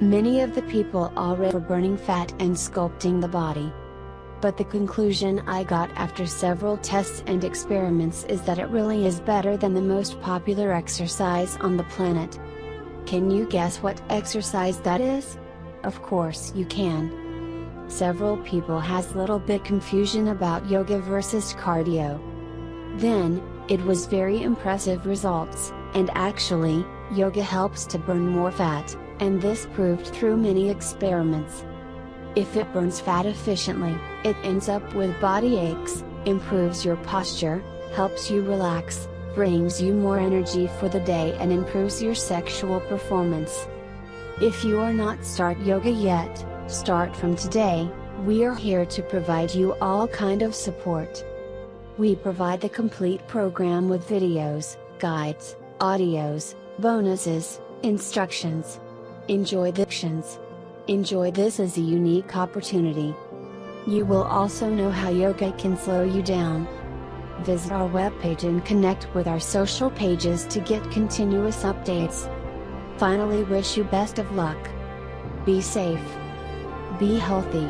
Many of the people already were burning fat and sculpting the body. But the conclusion I got after several tests and experiments is that it really is better than the most popular exercise on the planet. Can you guess what exercise that is? Of course you can. Several people has little bit confusion about yoga versus cardio. Then, it was very impressive results, and actually, yoga helps to burn more fat, and this proved through many experiments. If it burns fat efficiently, it ends up with body aches, improves your posture, helps you relax, brings you more energy for the day and improves your sexual performance. If you are not start yoga yet, start from today. We are here to provide you all kind of support. We provide the complete program with videos, guides, audios, bonuses, instructions. Enjoy the actions. Enjoy this as a unique opportunity. You will also know how yoga can slow you down. Visit our webpage and connect with our social pages to get continuous updates. Finally, wish you best of luck. Be safe. Be healthy.